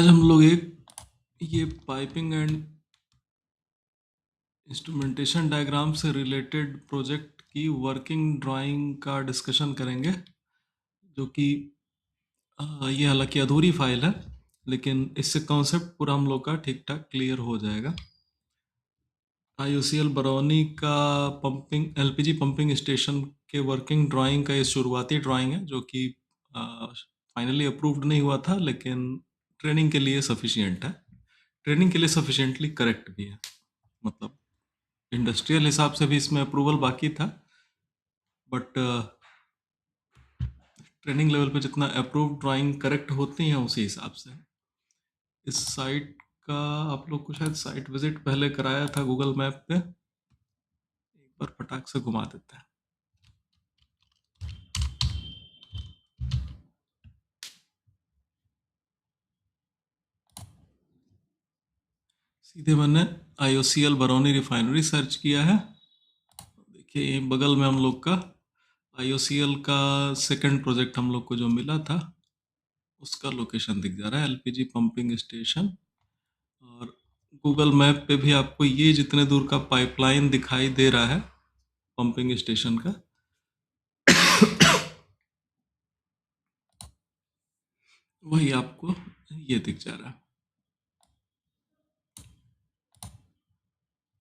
आज हम लोग ये पाइपिंग एंड इंस्ट्रूमेंटेशन डायग्राम से रिलेटेड प्रोजेक्ट की वर्किंग ड्राइंग का डिस्कशन करेंगे, जो कि ये हालांकि अधूरी फाइल है, लेकिन इससे कॉन्सेप्ट पूरा हम लोग का ठीक ठाक क्लियर हो जाएगा। IOCL बरौनी का LPG पंपिंग स्टेशन के वर्किंग ड्राइंग का ये शुरुआती ड्राइंग है, जो कि फाइनली अप्रूव्ड नहीं हुआ था, लेकिन ट्रेनिंग के लिए सफिशिएंट है। ट्रेनिंग के लिए सफिशिएंटली करेक्ट भी है, मतलब इंडस्ट्रियल हिसाब से भी इसमें अप्रूवल बाकी था, बट ट्रेनिंग लेवल पे जितना अप्रूव्ड ड्राइंग करेक्ट होती हैं उसी हिसाब से। इस साइट का आप लोग को शायद साइट विजिट पहले कराया था गूगल मैप पे, एक बार फटाक से घुमा देते हैं। सीधे मैंने IOCL बरौनी रिफाइनरी सर्च किया है। देखिए ये बगल में हम लोग का IOCL का सेकंड प्रोजेक्ट हम लोग को जो मिला था उसका लोकेशन दिख जा रहा है, LPG पंपिंग स्टेशन। और गूगल मैप पे भी आपको ये जितने दूर का पाइपलाइन दिखाई दे रहा है पंपिंग स्टेशन का, वही आपको ये दिख जा रहा है।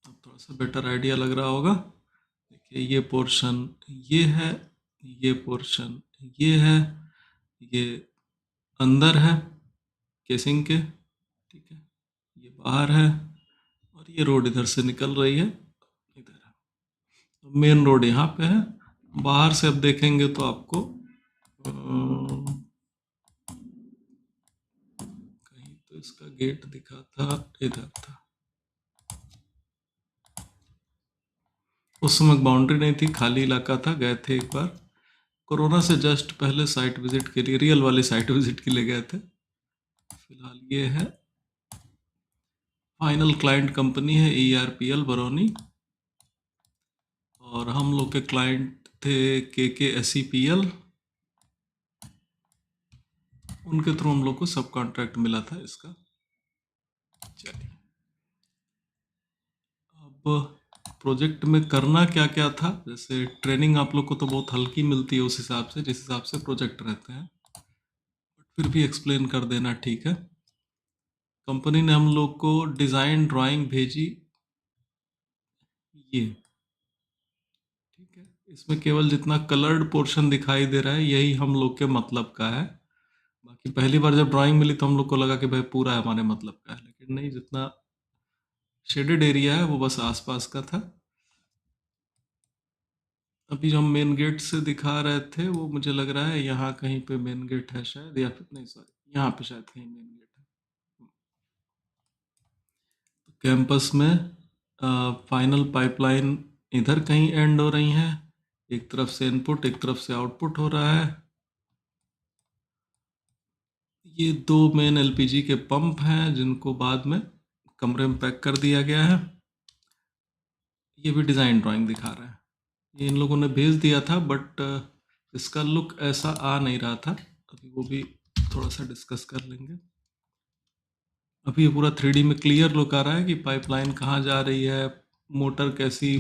अब थोड़ा सा बेटर आइडिया लग रहा होगा। देखिए ये पोर्शन ये है, ये पोर्शन ये है, ये अंदर है केसिंग के, ठीक है, ये बाहर है, और ये रोड इधर से निकल रही है, इधर है। तो मेन रोड यहाँ पे है। बाहर से अब देखेंगे तो आपको कहीं तो इसका गेट दिखा था, इधर था। उस समय बाउंड्री नहीं थी, खाली इलाका था, गए थे एक बार कोरोना से जस्ट पहले साइट विजिट के लिए, रियल वाली साइट विजिट के लिए गए थे। फिलहाल ये है, फाइनल क्लाइंट कंपनी है ERPL बरौनी, और हम लोग के क्लाइंट थे KKSEPL। उनके थ्रू हम लोग को सब कॉन्ट्रैक्ट मिला था इसका। चलिए अब प्रोजेक्ट में करना क्या क्या था। जैसे ट्रेनिंग आप लोग को तो बहुत हल्की मिलती है उस हिसाब से, जिस हिसाब से प्रोजेक्ट रहते हैं, बट फिर भी एक्सप्लेन कर देना ठीक है। कंपनी ने हम लोग को डिज़ाइन ड्राइंग भेजी, ये ठीक है। इसमें केवल जितना कलर्ड पोर्शन दिखाई दे रहा है यही हम लोग के मतलब का है। बाकी पहली बार जब ड्राइंग मिली तो हम लोग को लगा कि भाई पूरा हमारे मतलब का है, लेकिन नहीं, जितना शेडेड एरिया है वो बस आसपास का था। अभी जो हम मेन गेट से दिखा रहे थे वो मुझे लग रहा है यहाँ कहीं पे मेन गेट है शायद, या फिर नहीं, सॉरी, यहाँ पे शायद कहीं मेन गेट है। तो कैंपस में फाइनल पाइपलाइन इधर कहीं एंड हो रही है, एक तरफ से इनपुट एक तरफ से आउटपुट हो रहा है। ये दो मेन LPG के पंप हैं जिनको बाद में कमरे में पैक कर दिया गया है। ये भी डिज़ाइन ड्राइंग दिखा रहा है, ये इन लोगों ने भेज दिया था, बट इसका लुक ऐसा आ नहीं रहा था। अभी वो भी थोड़ा सा डिस्कस कर लेंगे। अभी ये पूरा 3D में क्लियर लुक आ रहा है कि पाइपलाइन कहाँ जा रही है, मोटर कैसी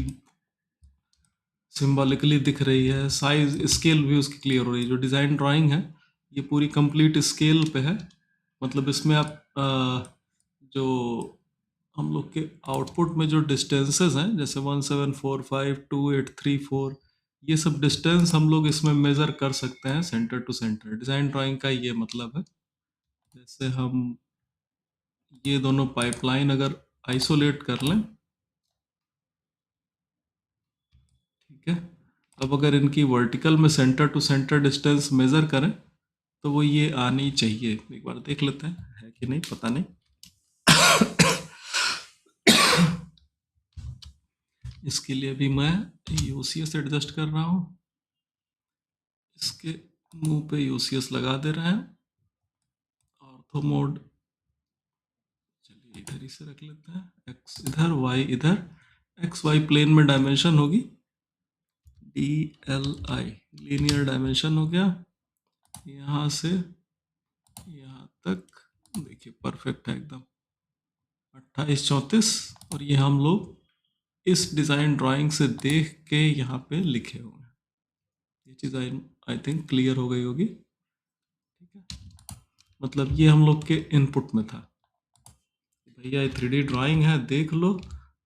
सिंबॉलिकली दिख रही है, साइज स्केल भी उसकी क्लियर हो रही है। जो डिज़ाइन ड्राइंग है ये पूरी कंप्लीट स्केल पे है, मतलब इसमें आप जो हम लोग के आउटपुट में जो डिस्टेंसेस हैं, जैसे 1745 2834, ये सब डिस्टेंस हम लोग इसमें मेज़र कर सकते हैं centre to centre. Design drawing का ये मतलब है। जैसे हम ये दोनों पाइपलाइन अगर आइसोलेट कर लें, ठीक है, अब अगर इनकी वर्टिकल में centre to centre distance measure करें तो वो ये आनी चाहिए। एक बार देख लेते हैं है कि नहीं, पता नहीं। इसके लिए भी मैं UCS एडजस्ट कर रहा हूँ, इसके मुंह पे UCS लगा दे रहे हैं। ऑर्थो मोड चलिए इधर ही से रख लेते हैं, X इधर Y इधर, XY प्लेन में डायमेंशन होगी DLI, लीनियर डायमेंशन हो गया, यहाँ से यहाँ तक देखिए परफेक्ट है एकदम 2834। और ये हम लोग इस डिज़ाइन ड्राइंग से देख के यहाँ पे लिखे हुए हैं। ये चीज़ आई थिंक क्लियर हो गई होगी। ठीक है, मतलब ये हम लोग के इनपुट में था, भैया ये 3D ड्राइंग है देख लो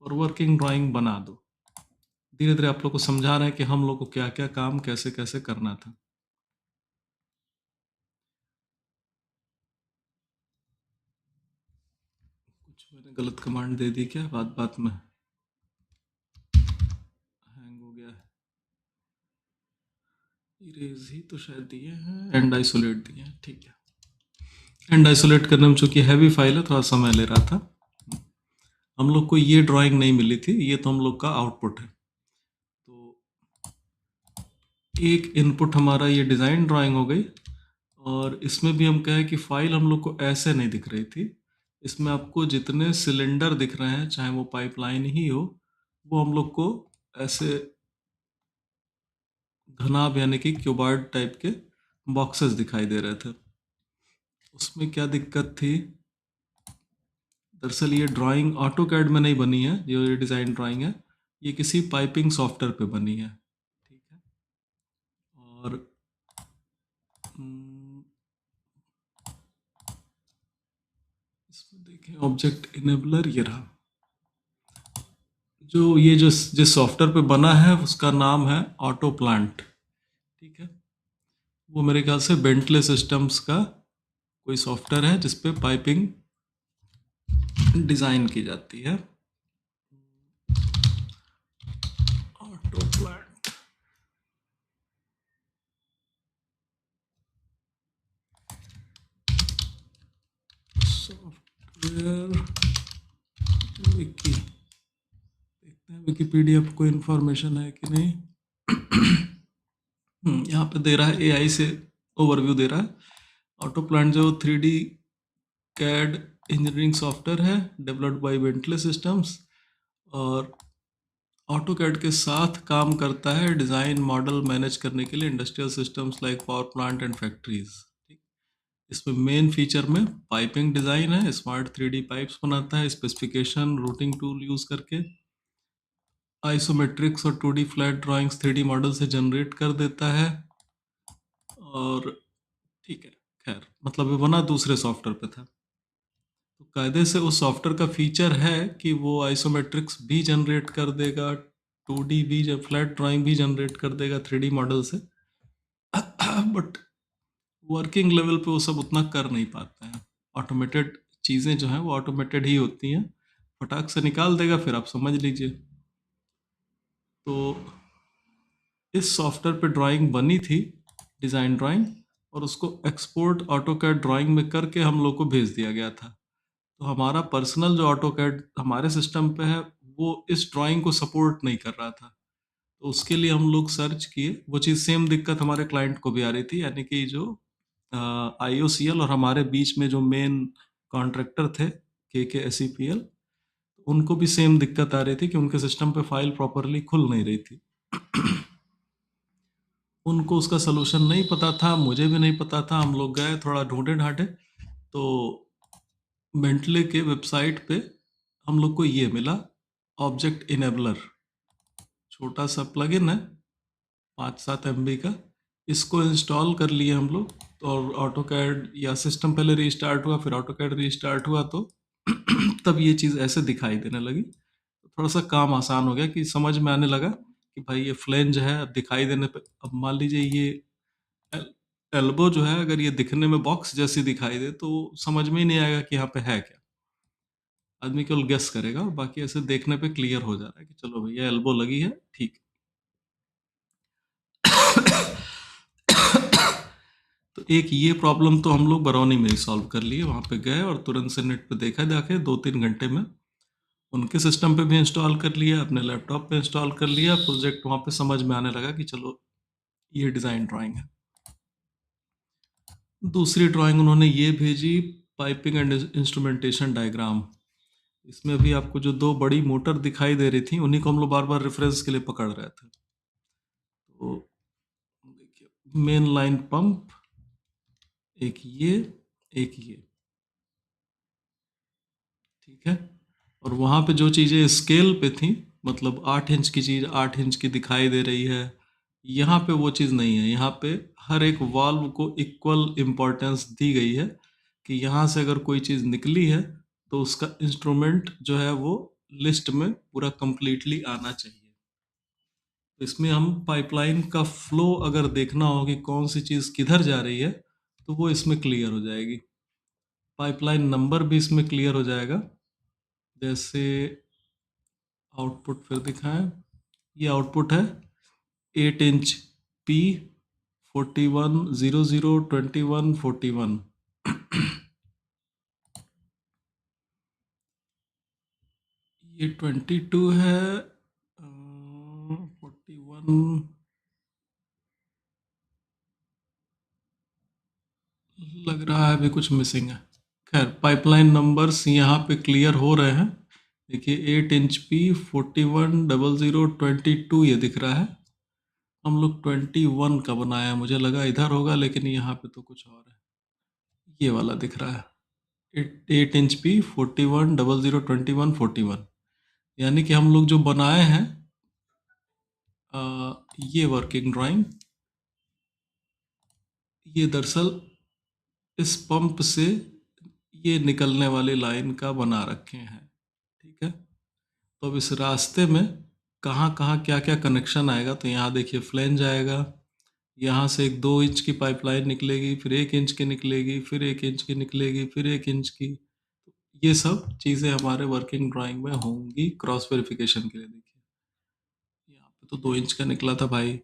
और वर्किंग ड्राइंग बना दो। धीरे धीरे आप लोग को समझा रहे हैं कि हम लोग को क्या क्या काम कैसे कैसे करना था। कुछ मैंने गलत कमांड दे दी क्या बात बात में? हैंग हो गया है। इरेज ही तो शायद दिए हैं, एंड आइसोलेट दिए हैं, ठीक है। एंड आइसोलेट करने में चूंकि हैवी फाइल है थोड़ा समय ले रहा था। हम लोग को ये ड्राइंग नहीं मिली थी, ये तो हम लोग का आउटपुट है। तो एक इनपुट हमारा ये डिज़ाइन ड्राइंग हो गई, और इसमें भी हम कहें कि फाइल हम लोग को ऐसे नहीं दिख रही थी। इसमें आपको जितने सिलेंडर दिख रहे हैं चाहे वो पाइपलाइन ही हो, वो हम लोग को ऐसे घनाभ यानी कि क्यूबॉइड टाइप के बॉक्सेस दिखाई दे रहे थे। उसमें क्या दिक्कत थी, दरअसल ये ड्राइंग ऑटो कैड में नहीं बनी है, जो ये डिज़ाइन ड्राइंग है ये किसी पाइपिंग सॉफ्टवेयर पे बनी है। ठीक है, और हम्म, इसमें देखें ऑब्जेक्ट इनेबलर ये रहा। जो ये जो जिस सॉफ्टवेयर पे बना है उसका नाम है ऑटो प्लांट। ठीक है, वो मेरे ख्याल से बेंटले सिस्टम्स का कोई सॉफ्टवेयर है जिसपे पाइपिंग डिज़ाइन की जाती है। ऑटो प्लांट सॉफ्टवेयर विकी, देखते हैं विकीपीडिया पे कोई इंफॉर्मेशन है कि नहीं। यहाँ पे दे रहा है एआई से ओवरव्यू दे रहा है। ऑटो प्लांट जो 3D कैड इंजीनियरिंग सॉफ्टवेयर है डेवलप्ड बाय बेंटले सिस्टम्स, और ऑटो कैड के साथ काम करता है डिज़ाइन मॉडल मैनेज करने के लिए industrial systems like power plant and factories. ठीक, इसमें मेन फीचर में पाइपिंग डिज़ाइन है, स्मार्ट 3D पाइप्स बनाता है, स्पेसिफिकेशन रूटिंग टूल यूज़ करके आइसोमेट्रिक्स और 2D flat drawings 3D model से जनरेट कर देता है। और ठीक है, खैर मतलब ये बना दूसरे सॉफ्टवेयर पे था, तो कायदे से उस सॉफ्टवेयर का फीचर है कि वो आइसोमेट्रिक्स भी जनरेट कर देगा, 2D भी जब फ्लैट ड्राइंग भी जनरेट कर देगा 3D मॉडल से। बट वर्किंग लेवल पे वो सब उतना कर नहीं पाते हैं। ऑटोमेटेड चीज़ें जो हैं वो ऑटोमेटेड ही होती हैं, फटाक से निकाल देगा, फिर आप समझ लीजिए। तो इस सॉफ्टवेयर पे ड्राइंग बनी थी, डिज़ाइन ड्राइंग, और उसको एक्सपोर्ट ऑटो कैड ड्राइंग में करके हम लोग को भेज दिया गया था। तो हमारा पर्सनल जो ऑटो कैड हमारे सिस्टम पे है वो इस ड्राइंग को सपोर्ट नहीं कर रहा था। तो उसके लिए हम लोग सर्च किए, वो चीज़ सेम दिक्कत हमारे क्लाइंट को भी आ रही थी, यानी कि जो IOCL और हमारे बीच में जो मेन कॉन्ट्रैक्टर थे KKSEPL, उनको भी सेम दिक्कत आ रही थी कि उनके सिस्टम पे फाइल प्रॉपरली खुल नहीं रही थी। उनको उसका सलूशन नहीं पता था, मुझे भी नहीं पता था। हम लोग गए थोड़ा ढूंढे ढांढे, तो बेंटले के वेबसाइट पे हम लोग को ये मिला, ऑब्जेक्ट इनेबलर, छोटा सा प्लगइन है 5-7 MB का। इसको इंस्टॉल कर लिए हम लोग, तो और ऑटो कैड या सिस्टम पहले रीस्टार्ट हुआ, फिर ऑटो कैड रीस्टार्ट हुआ, तो तब ये चीज़ ऐसे दिखाई देने लगी। तो थोड़ा सा काम आसान हो गया कि समझ में आने लगा कि भाई ये फ्लेंज है। अब दिखाई देने पे, अब मान लीजिए ये एल्बो जो है अगर ये दिखने में बॉक्स जैसी दिखाई दे तो समझ में ही नहीं आएगा कि यहाँ पे है क्या। आदमी केवल गेस करेगा, और बाकी ऐसे देखने पे क्लियर हो जा रहा है कि चलो भैया एल्बो लगी है, ठीक। तो एक ये प्रॉब्लम तो हम लोग बरौनी में ही सॉल्व कर लिए। वहाँ पे गए और तुरंत से नेट पे देखा जाके 2-3 घंटे में उनके सिस्टम पे भी इंस्टॉल कर लिया, अपने लैपटॉप पे इंस्टॉल कर लिया, प्रोजेक्ट वहाँ पे समझ में आने लगा कि चलो ये डिज़ाइन ड्राइंग है। दूसरी ड्राइंग उन्होंने ये भेजी, पाइपिंग एंड इंस्ट्रूमेंटेशन डायग्राम। इसमें भी आपको जो दो बड़ी मोटर दिखाई दे रही थी उन्हीं को हम लोग बार बार रेफरेंस के लिए पकड़ रहे थे। तो देखिए मेन लाइन पंप, एक ये, एक ये, ठीक है। और वहाँ पे जो चीज़ें स्केल पे थी, मतलब 8 इंच की चीज़ 8 इंच की दिखाई दे रही है, यहाँ पे वो चीज़ नहीं है। यहाँ पे हर एक वाल्व को इक्वल इम्पोर्टेंस दी गई है कि यहाँ से अगर कोई चीज़ निकली है तो उसका इंस्ट्रूमेंट जो है वो लिस्ट में पूरा कंप्लीटली आना चाहिए। तो इसमें हम पाइपलाइन का फ्लो अगर देखना हो कि कौन सी चीज़ किधर जा रही है, तो वो इसमें क्लियर हो जाएगी। पाइपलाइन नंबर भी इसमें क्लियर हो जाएगा। जैसे आउटपुट फिर दिखाएं, ये आउटपुट है 8 इंच P 41002141। ये 22 है, 41 लग रहा है, अभी कुछ मिसिंग है। खैर, पाइपलाइन नंबर्स यहाँ पे क्लियर हो रहे हैं। देखिए 8 इंच P 410022 ये दिख रहा है। हम लोग 21 का बनाया है, मुझे लगा इधर होगा लेकिन यहाँ पे तो कुछ और है। ये वाला दिख रहा है 8 इंच P 41002141। यानी कि हम लोग जो बनाए हैं ये वर्किंग ड्राइंग, ये दरअसल इस पंप से ये निकलने वाली लाइन का बना रखे हैं। ठीक है। तो अब इस रास्ते में कहाँ कहाँ क्या क्या कनेक्शन आएगा, तो यहाँ देखिए फ्लेंज आएगा, यहाँ से एक 2 इंच की पाइपलाइन निकलेगी, फिर 1 इंच की निकलेगी, फिर 1 इंच की निकलेगी, फिर 1 इंच की। ये सब चीज़ें हमारे वर्किंग ड्राइंग में होंगी क्रॉस वेरिफिकेशन के लिए। देखिए यहाँ पे तो 2 इंच का निकला था भाई।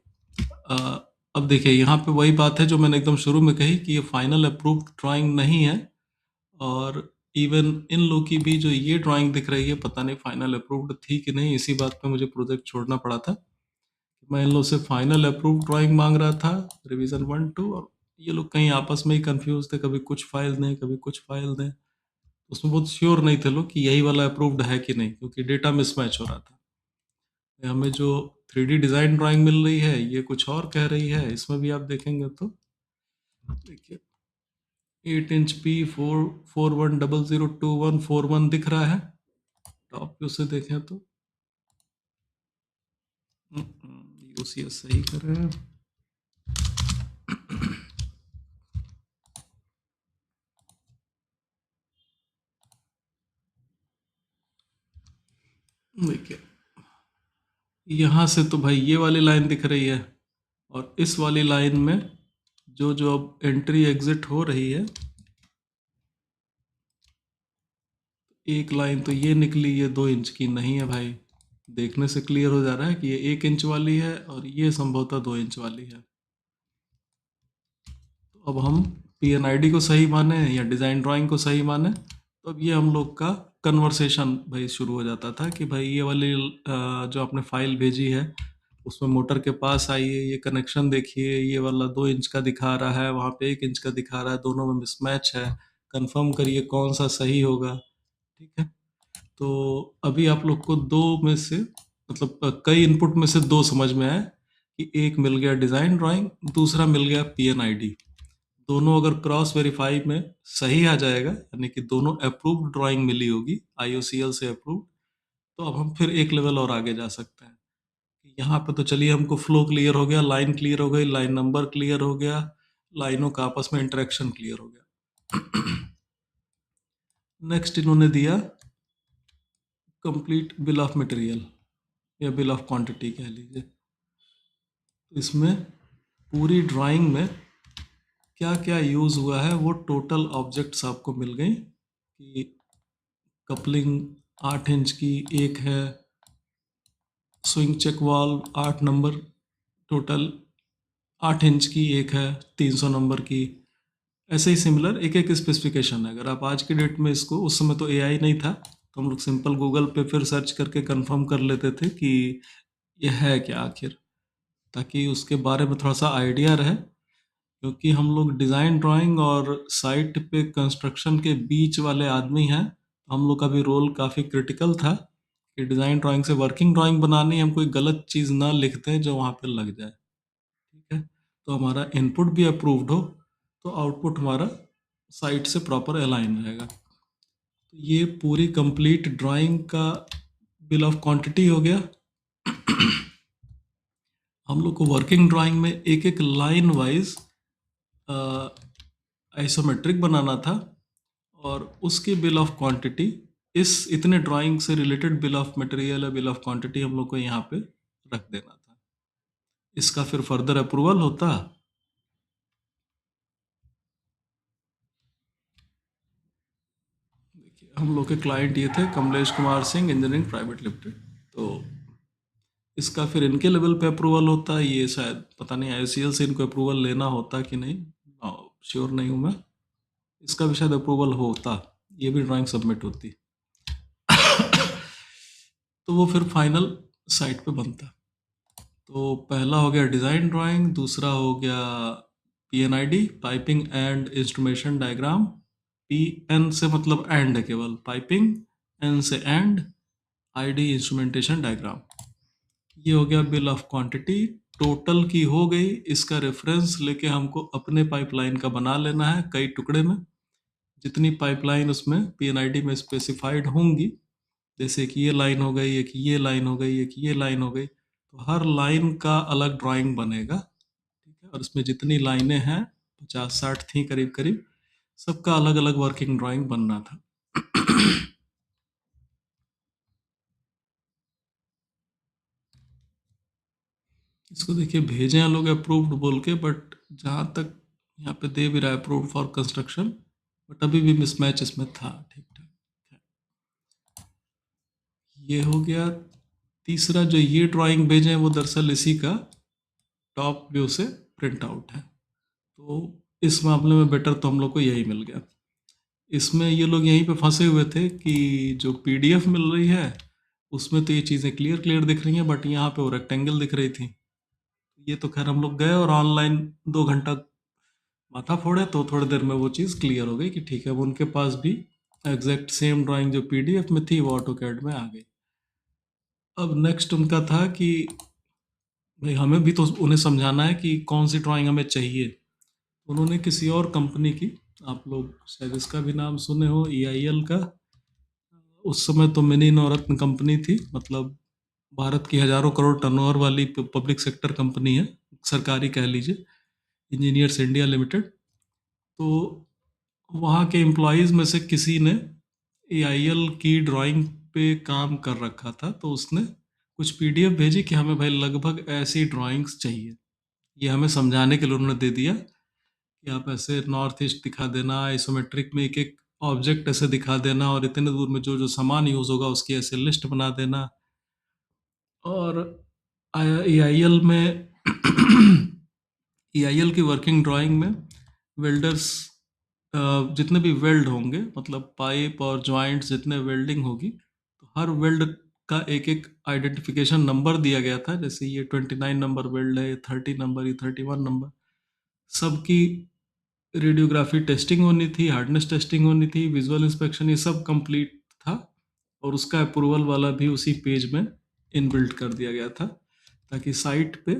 अ, अब देखिए यहाँ पे वही बात है जो मैंने एकदम शुरू में कही कि ये फाइनल अप्रूव्ड ड्राइंग नहीं है। और इवन इन लोग की भी जो ये ड्राइंग दिख रही है, पता नहीं फाइनल अप्रूव्ड थी कि नहीं। इसी बात पे मुझे प्रोजेक्ट छोड़ना पड़ा था। मैं इन लोग से फाइनल अप्रूव्ड ड्राइंग मांग रहा था, रिवीजन 1 2, और ये लोग कहीं आपस में ही कंफ्यूज थे, कभी कुछ फाइल दें कभी कुछ फाइल दें। उसमें बहुत श्योर नहीं थे लोग कि यही वाला अप्रूव्ड है कि नहीं, क्योंकि डेटा मिसमैच हो रहा था। हमें जो 3D डिज़ाइन ड्राइंग मिल रही है ये कुछ और कह रही है। इसमें भी आप देखेंगे तो देखिए 8 इंच P 41002141 दिख रहा है। टॉप पे उसे देखें तो यूसीएस सही कर रहे हैं। देखिए यहाँ से तो भाई ये वाली लाइन दिख रही है, और इस वाली लाइन में जो जो अब एंट्री एग्जिट हो रही है, एक लाइन तो ये निकली, ये 2 इंच की नहीं है भाई। देखने से क्लियर हो जा रहा है कि ये 1 इंच वाली है और ये संभवतः 2 इंच वाली है। तो अब हम PNID को सही माने या डिज़ाइन ड्राइंग को सही माने, तो अब ये हम लोग का कन्वर्सेशन भाई शुरू हो जाता था कि भाई ये वाली जो आपने फाइल भेजी है उसमें मोटर के पास आइए, ये कनेक्शन देखिए, ये वाला 2 इंच का दिखा रहा है, वहाँ पे 1 इंच का दिखा रहा है, दोनों में मिसमैच है, कंफर्म करिए कौन सा सही होगा। ठीक है। तो अभी आप लोग को दो में से, मतलब कई इनपुट में से दो समझ में आए कि एक मिल गया डिज़ाइन ड्राइंग, दूसरा मिल गया PNID। दोनों अगर क्रॉस वेरीफाई में सही आ जाएगा, यानी कि दोनों अप्रूव्ड ड्राइंग मिली होगी IOCL से अप्रूव्ड, तो अब हम फिर एक लेवल और आगे जा सकते हैं। यहाँ पे तो चलिए हमको फ्लो क्लियर हो गया, लाइन क्लियर हो गई, लाइन नंबर क्लियर हो गया, लाइनों का आपस में इंटरेक्शन क्लियर हो गया। नेक्स्ट इन्होंने दिया कंप्लीट बिल ऑफ मटेरियल या बिल ऑफ क्वांटिटी कह लीजिए। तो इसमें पूरी ड्राइंग में क्या क्या यूज़ हुआ है वो टोटल ऑब्जेक्ट्स आपको मिल गई। कि कपलिंग 8 इंच की एक है, swing check valve 8 number, total 8 inch की एक है 300 नंबर की। ऐसे ही सिमिलर एक एक स्पेसिफिकेशन है। अगर आप आज की डेट में इसको, उस समय तो AI नहीं था, तो हम लोग सिंपल गूगल पे फिर सर्च करके कंफर्म कर लेते थे कि ये है क्या आखिर, ताकि उसके बारे में थोड़ा सा आइडिया रहे। क्योंकि हम लोग डिज़ाइन ड्राइंग और साइट पे कंस्ट्रक्शन के बीच वाले आदमी हैं, तो हम लोग का भी रोल काफ़ी क्रिटिकल था कि डिज़ाइन ड्राइंग से वर्किंग ड्राइंग बनानी, हम कोई गलत चीज़ ना लिख दें जो वहाँ पे लग जाए। ठीक है। तो हमारा इनपुट भी अप्रूव्ड हो, तो आउटपुट हमारा साइट से प्रॉपर अलाइन रहेगा। तो ये पूरी कंप्लीट ड्राइंग का बिल ऑफ क्वांटिटी हो गया। हम लोग को वर्किंग ड्राइंग में एक एक लाइन वाइज आइसोमेट्रिक बनाना था, और उसकी बिल ऑफ क्वांटिटी इस इतने ड्राइंग से रिलेटेड बिल ऑफ मटेरियल या बिल ऑफ क्वांटिटी हम लोग को यहाँ पे रख देना था। इसका फिर फर्दर अप्रूवल होता। देखिए, हम लोग के क्लाइंट ये थे Kamlesh Kumar Singh engineering private limited. तो इसका फिर इनके लेवल पे अप्रूवल होता है। ये शायद पता नहीं आईसीएल से इनको अप्रूवल लेना होता कि नहीं, श्योर नहीं हूँ मैं। इसका भी शायद अप्रूवल होता, ये भी ड्राइंग सबमिट होती। तो वो फिर फाइनल साइट पे बनता। तो पहला हो गया डिज़ाइन ड्राइंग, दूसरा हो गया P N I D piping and instrumentation diagram. P N से मतलब एंड है केवल, पाइपिंग, एन से एंड, आईडी इंस्ट्रूमेंटेशन डायग्राम। ये हो गया बिल ऑफ क्वांटिटी, टोटल की हो गई। इसका रेफरेंस लेके हमको अपने पाइपलाइन का बना लेना है कई टुकड़े में। जितनी पाइपलाइन उसमें पीएनआईडी में स्पेसिफाइड होंगी, जैसे कि ये लाइन हो गई, एक ये लाइन हो गई, एक ये लाइन हो गई, तो हर लाइन का अलग ड्राइंग बनेगा। ठीक है, और इसमें जितनी लाइनें हैं 50-60 थी करीब करीब, सबका अलग अलग वर्किंग ड्राइंग बनना था। इसको देखिए भेजे हैं लोग अप्रूव्ड बोल के, बट जहाँ तक यहाँ पे दे भी रहा है अप्रूव्ड फॉर कंस्ट्रक्शन, बट अभी भी मिसमैच इसमें था। ठीक ठाक। ये हो गया तीसरा। जो ये ड्राइंग भेजे हैं वो दरअसल इसी का टॉप व्यू से प्रिंट आउट है। तो इस मामले में बेटर तो हम लोग को यही मिल गया। इसमें ये लोग यहीं पे फंसे हुए थे कि जो पीडीएफ मिल रही है उसमें तो ये चीज़ें क्लियर क्लियर दिख रही हैं, बट यहाँ पे वो रेक्टेंगल दिख रही थी। ये तो खैर हम लोग गए और ऑनलाइन 2 घंटा माथा फोड़े, तो थोड़ी देर में वो चीज़ क्लियर हो गई कि ठीक है, वो उनके पास भी एग्जैक्ट सेम ड्राइंग जो पीडीएफ में थी वो ऑटोकैड में आ गई। अब नेक्स्ट उनका था कि भाई हमें भी तो उन्हें समझाना है कि कौन सी ड्राइंग हमें चाहिए। उन्होंने किसी और कंपनी की, आप लोग शायद इसका भी नाम सुने हो, ईआईएल का। उस समय तो मिनी नवरत्न कंपनी थी, मतलब भारत की हजारों करोड़ टर्नओवर वाली पब्लिक सेक्टर कंपनी है, सरकारी कह लीजिए, इंजीनियर्स इंडिया लिमिटेड। तो वहाँ के एम्प्लॉयज़ में से किसी ने एआईएल की ड्राइंग पे काम कर रखा था, तो उसने कुछ पीडीएफ भेजी कि हमें भाई लगभग ऐसी ड्राइंग्स चाहिए। ये हमें समझाने के लिए उन्होंने दे दिया कि आप ऐसे नॉर्थ ईस्ट दिखा देना, आइसोमेट्रिक में एक एक ऑब्जेक्ट ऐसे दिखा देना, और इतने दूर में जो जो सामान यूज़ होगा उसकी ऐसे लिस्ट बना देना। और एआईएल में एआईएल की वर्किंग ड्राइंग में वेल्डर्स जितने भी वेल्ड होंगे, मतलब पाइप और जॉइंट्स जितने वेल्डिंग होगी, तो हर वेल्ड का एक एक आइडेंटिफिकेशन नंबर दिया गया था। जैसे ये 29 नंबर वेल्ड है, ये 30 नंबर, ये 31 नंबर। सबकी रेडियोग्राफी टेस्टिंग होनी थी, हार्डनेस टेस्टिंग होनी थी, विजुअल इंस्पेक्शन, ये सब कंप्लीट था। और उसका अप्रूवल वाला भी उसी पेज में इनबिल्ट कर दिया गया था, ताकि साइट पे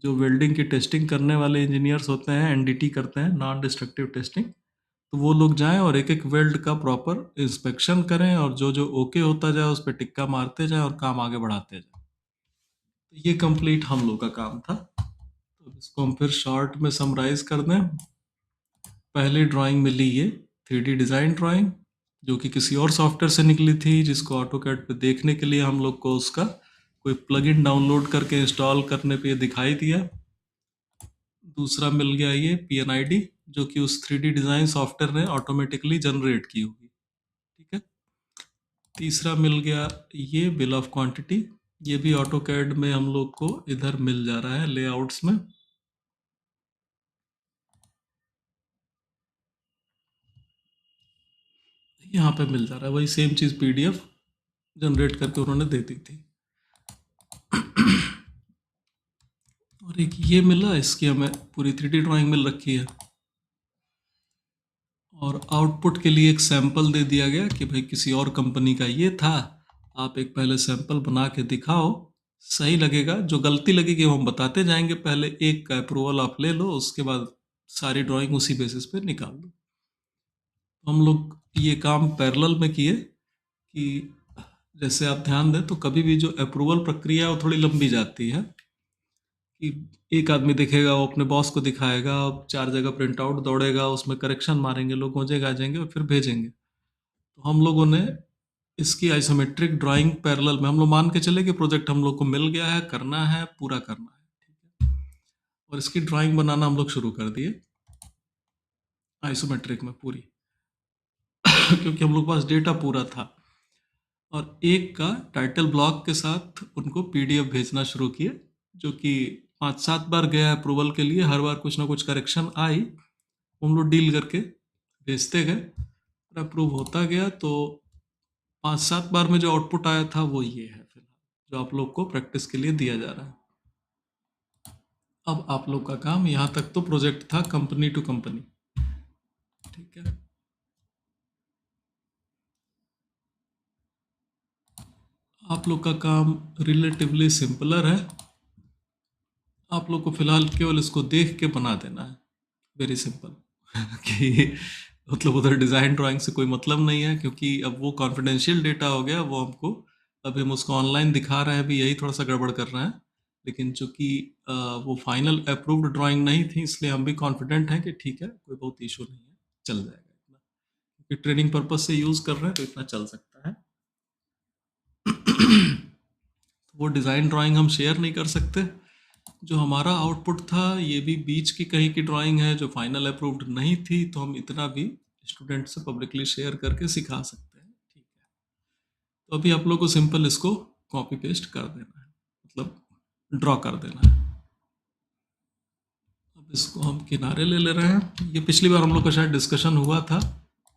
जो वेल्डिंग की टेस्टिंग करने वाले इंजीनियर्स होते हैं, एनडीटी करते हैं, नॉन डिस्ट्रक्टिव टेस्टिंग, तो वो लोग जाएं और एक एक वेल्ड का प्रॉपर इंस्पेक्शन करें, और जो जो ओके होता जाए उस पर टिक्का मारते जाएं और काम आगे बढ़ाते जाएं। तो ये कंप्लीट हम लोग का काम था। तो इसको हम फिर शॉर्ट में समराइज कर दें। पहली ड्राइंग मिली ये 3D डिज़ाइन ड्राइंग, जो कि किसी और सॉफ्टवेयर से निकली थी, जिसको ऑटोकैड पे देखने के लिए हम लोग को उसका कोई प्लगइन डाउनलोड करके इंस्टॉल करने पे दिखाई दिया। दूसरा मिल गया ये पीएनआईडी, जो कि उस 3D डिज़ाइन सॉफ्टवेयर ने ऑटोमेटिकली जनरेट की होगी। ठीक है। तीसरा मिल गया ये बिल ऑफ क्वांटिटी, ये भी ऑटोकैड में हम लोग को इधर मिल जा रहा है लेआउट्स में। यहाँ पे मिल जा रहा है, वही सेम चीज़ पीडीएफ जनरेट करके उन्होंने दे दी थी। और एक ये मिला, इसकी हमें पूरी 3D ड्राइंग मिल रखी है। और आउटपुट के लिए एक सैंपल दे दिया गया कि भाई किसी और कंपनी का ये था, आप एक पहले सैंपल बना के दिखाओ, सही लगेगा, जो गलती लगेगी वो हम बताते जाएंगे, पहले एक का अप्रूवल आप ले लो, उसके बाद सारी ड्राइंग उसी बेसिस पे निकाल दो। तो हम लोग ये काम पैरेलल में किए कि जैसे आप ध्यान दें तो कभी भी जो अप्रूवल प्रक्रिया है वो थोड़ी लंबी जाती है कि एक आदमी देखेगा, वो अपने बॉस को दिखाएगा, अब 4 जगह प्रिंट आउट दौड़ेगा, उसमें करेक्शन मारेंगे, लोग गौजे गाजेंगे और फिर भेजेंगे। तो हम लोगों ने इसकी आइसोमेट्रिक ड्राइंग पैरेलल में हम लोग मान के चले कि प्रोजेक्ट हम लोग को मिल गया है, करना है, पूरा करना है, ठीक है। और इसकी ड्राइंग बनाना हम लोग शुरू कर दिए आइसोमेट्रिक में पूरी क्योंकि हम लोग के पास डेटा पूरा था। और एक का टाइटल ब्लॉक के साथ उनको पीडीएफ भेजना शुरू किए, जो कि 5-7 बार गया अप्रूवल के लिए, हर बार कुछ ना कुछ करेक्शन आई, हम लोग डील करके भेजते गए, अप्रूव होता गया। तो 5-7 बार में जो आउटपुट आया था वो ये है फिलहाल, जो आप लोग को प्रैक्टिस के लिए दिया जा रहा है। अब आप लोग का काम, यहाँ तक तो प्रोजेक्ट था कंपनी टू कंपनी, ठीक है। आप लोग का काम रिलेटिवली सिंपलर है। आप लोग को फिलहाल केवल इसको देख के बना देना है, वेरी सिंपल कि मतलब उधर डिज़ाइन ड्राइंग से कोई मतलब नहीं है, क्योंकि अब वो कॉन्फिडेंशियल डेटा हो गया, वो हमको अभी हम उसको ऑनलाइन दिखा रहे हैं, भी यही थोड़ा सा गड़बड़ कर रहे हैं। लेकिन चूंकि वो फाइनल अप्रूव्ड ड्राइंग नहीं थी, इसलिए हम भी कॉन्फिडेंट हैं कि ठीक है, कोई बहुत इशू नहीं है, चल जाएगा इतना, क्योंकि ट्रेनिंग पर्पज से यूज़ कर रहे हैं तो इतना चल सकता है। वो डिज़ाइन ड्राइंग हम शेयर नहीं कर सकते। जो हमारा आउटपुट था ये भी बीच की कहीं की ड्राइंग है, जो फाइनल अप्रूव्ड नहीं थी, तो हम इतना भी स्टूडेंट से पब्लिकली शेयर करके सिखा सकते हैं, ठीक है। तो अभी आप लोग को सिंपल इसको कॉपी पेस्ट कर देना है, मतलब ड्रॉ कर देना है। अब इसको हम किनारे ले ले रहे हैं। ये पिछली बार हम लोग का शायद डिस्कशन हुआ था,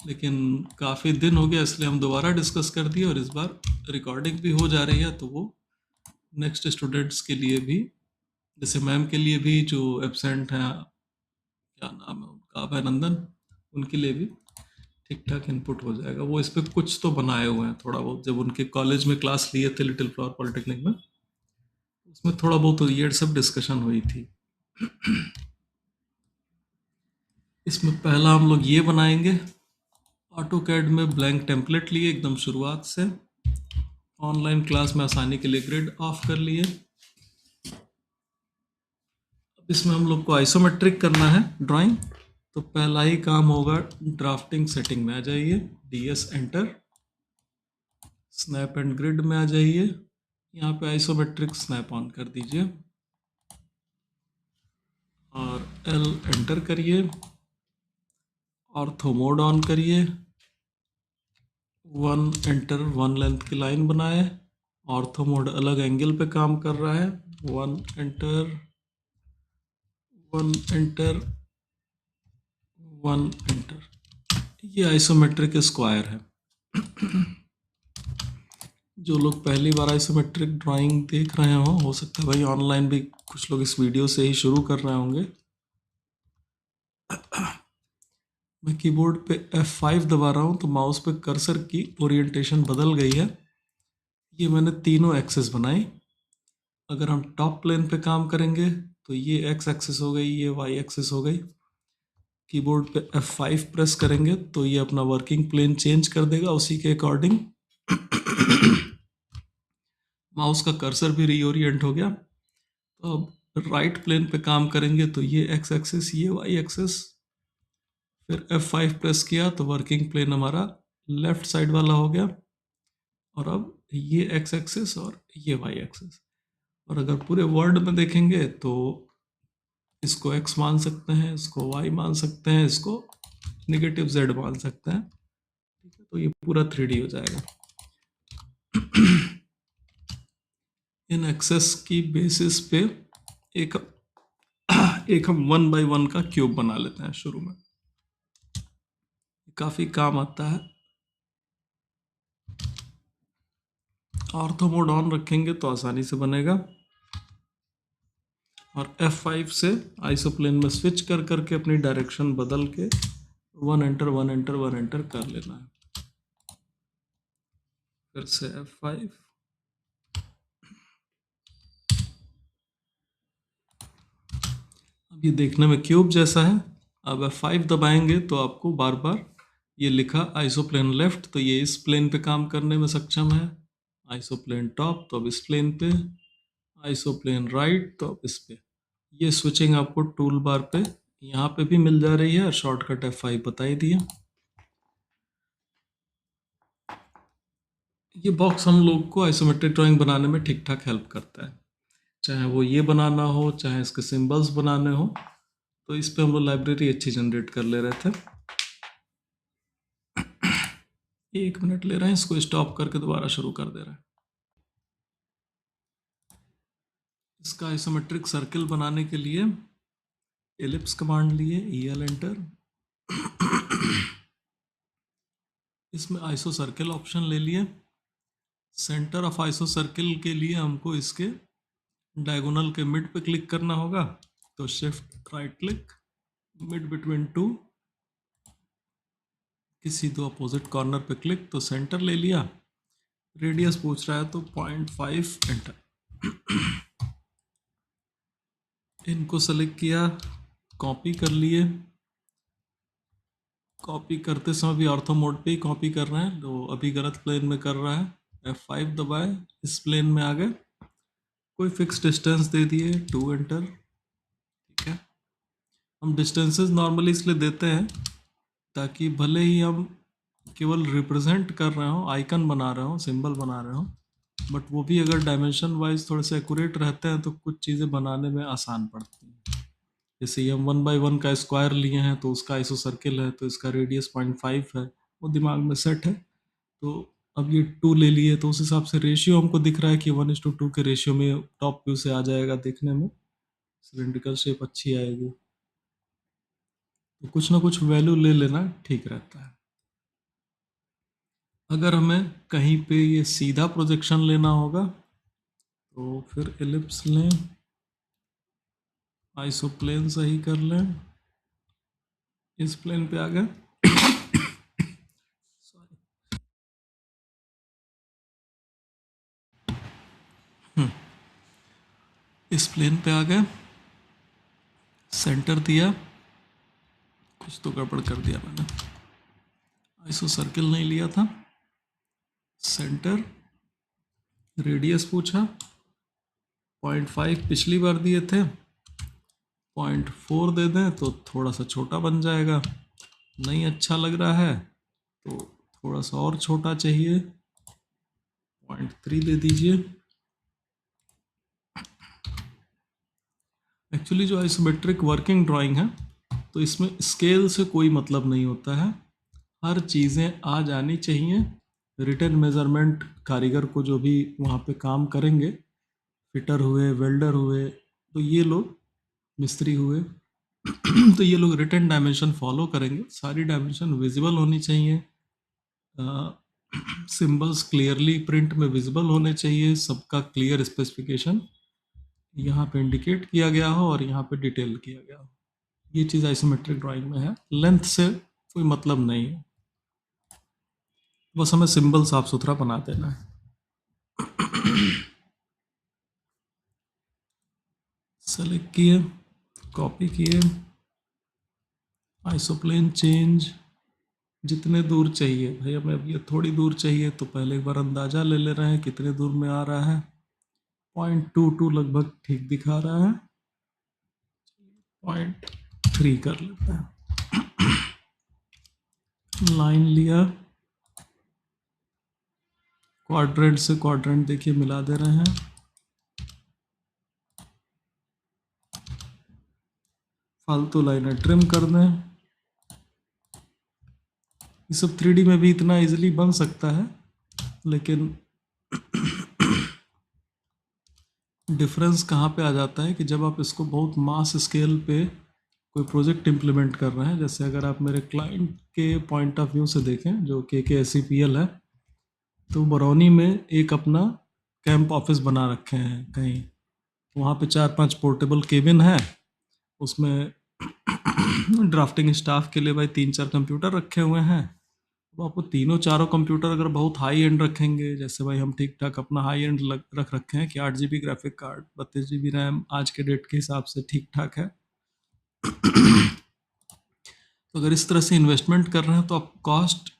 लेकिन काफ़ी दिन हो गया, इसलिए हम दोबारा डिस्कस कर दिए, और इस बार रिकॉर्डिंग भी हो जा रही है, तो वो नेक्स्ट स्टूडेंट्स के लिए भी, जैसे मैम के लिए भी जो एबसेंट हैं, क्या नाम है उनका, अभयनंदन, उनके लिए भी ठीक ठाक इनपुट हो जाएगा। वो इस पे कुछ तो बनाए हुए हैं थोड़ा बहुत, जब उनके कॉलेज में क्लास लिए थे लिटिल फ्लावर पॉलिटेक्निक में, उसमें थोड़ा बहुत ये सब डिस्कशन हुई थी। इसमें पहला हम लोग ये बनाएंगे, ऑटो कैड में ब्लैंक टेम्पलेट लिए एकदम शुरुआत से, ऑनलाइन क्लास में आसानी के लिए ग्रिड ऑफ कर लिए। अब इसमें हम लोग को आइसोमेट्रिक करना है ड्राइंग, तो पहला ही काम होगा, ड्राफ्टिंग सेटिंग में आ जाइए, DS enter, snap and grid में आ जाइए, यहाँ पे आइसोमेट्रिक स्नैप ऑन कर दीजिए और L एंटर करिए, ऑर्थो मोड ऑन करिए, 1 एंटर 1 लेंथ की लाइन बनाए, ऑर्थो मोड अलग एंगल पे काम कर रहा है, 1 एंटर 1 एंटर 1 एंटर। ये आइसोमेट्रिक स्क्वायर है। जो लोग पहली बार आइसोमेट्रिक ड्राइंग देख रहे हो सकता है भाई ऑनलाइन भी कुछ लोग इस वीडियो से ही शुरू कर रहे होंगे। मैं कीबोर्ड पे F5 दबा रहा हूँ, तो माउस पे कर्सर की ओरिएंटेशन बदल गई है। ये मैंने तीनों एक्सेस बनाई। अगर हम टॉप प्लेन पे काम करेंगे तो ये X एक्सिस हो गई, ये Y एक्सिस हो गई। कीबोर्ड पे F5 प्रेस करेंगे तो ये अपना वर्किंग प्लेन चेंज कर देगा उसी के अकॉर्डिंग। माउस का कर्सर भी रीओरिएंट हो गया। तो अब राइट प्लेन पे काम करेंगे तो ये X एक्सिस, ये Y एक्सिस, फिर F5 प्रेस किया तो वर्किंग प्लेन हमारा लेफ्ट साइड वाला हो गया, और अब ये X एक्सिस और ये Y एक्सिस। और अगर पूरे वर्ड में देखेंगे तो इसको X मान सकते हैं, इसको Y मान सकते हैं, इसको नेगेटिव Z मान सकते हैं, ठीक है। तो ये पूरा 3D हो जाएगा। इन एक्सेस की बेसिस पे एक हम 1 बाई 1 का क्यूब बना लेते हैं शुरू में, काफी काम आता है। ऑर्थो मोड ऑन रखेंगे तो आसानी से बनेगा, और F5 से आइसोप्लेन में स्विच कर करके अपनी डायरेक्शन बदल के 1 एंटर 1 एंटर 1 एंटर कर लेना है। फिर से F5, अब ये देखने में क्यूब जैसा है। अब F5 दबाएंगे तो आपको बार बार ये लिखा आइसोप्लेन लेफ्ट, तो ये इस प्लेन पे काम करने में सक्षम है। आइसोप्लेन टॉप, तो अब इस प्लेन पे। आइसोप्लेन राइट, तो अब इस पे। ये स्विचिंग आपको टूल बार पे यहाँ पे भी मिल जा रही है, और शॉर्टकट F5 बता ही दिया। ये बॉक्स हम लोग को आइसोमेट्रिक ड्राइंग बनाने में ठीक ठाक हेल्प करता है, चाहे वो ये बनाना हो, चाहे इसके सिंबल्स बनाने हो। तो इस पे हम लोग लाइब्रेरी अच्छी जनरेट कर ले रहे थे। 1 मिनट ले रहे हैं, इसको स्टॉप करके दोबारा शुरू कर दे रहे हैं। इसका आइसोमेट्रिक सर्किल बनाने के लिए एलिप्स कमांड लिए, EL एंटर। इसमें आइसो सर्किल ऑप्शन ले लिए। सेंटर ऑफ आइसो सर्किल के लिए हमको इसके डायगोनल के मिड पे क्लिक करना होगा, तो shift right click, mid between two, किसी दो अपोजिट कॉर्नर पे क्लिक, तो सेंटर ले लिया। रेडियस पूछ रहा है तो 0.5 एंटर। इनको सेलेक्ट किया, कॉपी कर लिए। कॉपी करते समय भी ऑर्थो मोड पे ही कॉपी कर रहे हैं, तो अभी गलत प्लेन में कर रहा है। F5 दबाए, इस प्लेन में आ गए। कोई फिक्स डिस्टेंस दे दिए, 2 एंटर। ठीक है, हम डिस्टेंसेस नॉर्मली इसलिए देते हैं ताकि भले ही हम केवल रिप्रेजेंट कर रहे हो, आइकन बना रहे हो, सिंबल बना रहे हो, बट वो भी अगर डायमेंशन वाइज थोड़े से एक्यूरेट रहते हैं तो कुछ चीज़ें बनाने में आसान पड़ती हैं। जैसे ये हम 1x1 का स्क्वायर लिए हैं, तो उसका आइसो सर्किल है, तो इसका रेडियस 0.5 है, वो दिमाग में सेट है। तो अब ये 2 ले लिए, तो उस हिसाब से रेशियो हमको दिख रहा है कि 1:2 के रेशियो में टॉप व्यू से आ जाएगा, देखने में सिलेंड्रिकल शेप अच्छी आएगी। तो कुछ ना कुछ वैल्यू ले लेना ठीक रहता है। अगर हमें कहीं पे ये सीधा प्रोजेक्शन लेना होगा तो फिर एलिप्स लें, आइसोप्लेन सही कर लें, इस प्लेन पे आ गए। इस प्लेन पे आ गए, सेंटर दिया, कुछ तो गड़बड़ कर दिया मैंने, आइसो सर्किल नहीं लिया था। सेंटर, रेडियस पूछा, 0.5 पिछली बार दिए थे, 0.4 दे दें तो थोड़ा सा छोटा बन जाएगा। नहीं अच्छा लग रहा है तो थोड़ा सा और छोटा चाहिए, 0.3 दे दीजिए। एक्चुअली जो आइसोमेट्रिक वर्किंग ड्राइंग है, तो इसमें स्केल से कोई मतलब नहीं होता है, हर चीज़ें आ जानी चाहिए। रिटन मेजरमेंट कारीगर को जो भी वहाँ पे काम करेंगे, फिटर हुए, वेल्डर हुए, तो ये लोग मिस्त्री हुए, तो ये लोग रिटन डायमेंशन फॉलो करेंगे, सारी डायमेंशन विजिबल होनी चाहिए, सिंबल्स क्लियरली प्रिंट में विजिबल होने चाहिए, सबका क्लियर स्पेसिफिकेशन यहाँ पे इंडिकेट किया गया हो और यहाँ पे डिटेल किया गया हो। ये चीज़ आइसोमेट्रिक ड्राइंग में है, लेंथ से कोई मतलब नहीं है, बस हमें सिंबल साफ सुथरा बना देना है। सेलेक्ट किए, कॉपी किए, आइसोप्लेन चेंज, जितने दूर चाहिए भाई, हमें अब ये थोड़ी दूर चाहिए, तो पहले एक बार अंदाज़ा ले ले रहे हैं कितने दूर में आ रहा है। 0.22 लगभग ठीक दिखा रहा है, 0.3 कर लेते हैं। लाइन लिया, क्वाड्रेंट से क्वाड्रेंट देखिए मिला दे रहे हैं, फालतू लाइनें ट्रिम कर दें। ये सब 3D में भी इतना इजीली बन सकता है, लेकिन डिफरेंस कहाँ पे आ जाता है कि जब आप इसको बहुत मास स्केल पे कोई प्रोजेक्ट इम्प्लीमेंट कर रहे हैं, जैसे अगर आप मेरे क्लाइंट के पॉइंट ऑफ व्यू से देखें जो KKSEPL है, तो बरौनी में एक अपना कैंप ऑफिस बना रखे हैं कहीं, वहाँ पे 4-5 पोर्टेबल केबिन है, उसमें ड्राफ्टिंग स्टाफ के लिए भाई 3-4 कंप्यूटर रखे हुए हैं। तो आपको तीनों चारों कंप्यूटर अगर बहुत हाई एंड रखेंगे, जैसे भाई हम ठीक ठाक अपना हाई एंड रख रखे हैं कि 8 GB graphic card, 32 GB RAM, आज के डेट के हिसाब से ठीक ठाक है, तो अगर इस तरह से इन्वेस्टमेंट कर रहे हैं तो आप कॉस्ट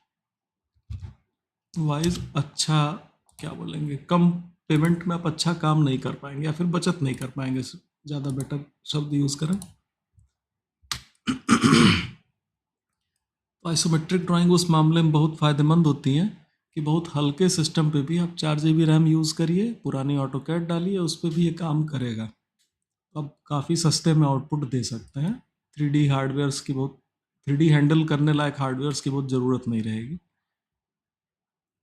वाइज अच्छा, क्या बोलेंगे, कम पेमेंट में आप अच्छा काम नहीं कर पाएंगे या फिर बचत नहीं कर पाएंगे, ज़्यादा बेटर शब्द यूज़ करें। तो आइसोमेट्रिक ड्राइंग उस मामले में बहुत फ़ायदेमंद होती हैं कि बहुत हल्के सिस्टम पे भी आप 4 GB रैम यूज़ करिए, पुरानी ऑटो कैड डालिए, उस पर भी ये काम करेगा। तो आप काफ़ी सस्ते में आउटपुट दे सकते हैं। 3D हार्डवेयर्स की बहुत 3D हैंडल करने लायक हार्डवेयर्स की बहुत ज़रूरत नहीं रहेगी।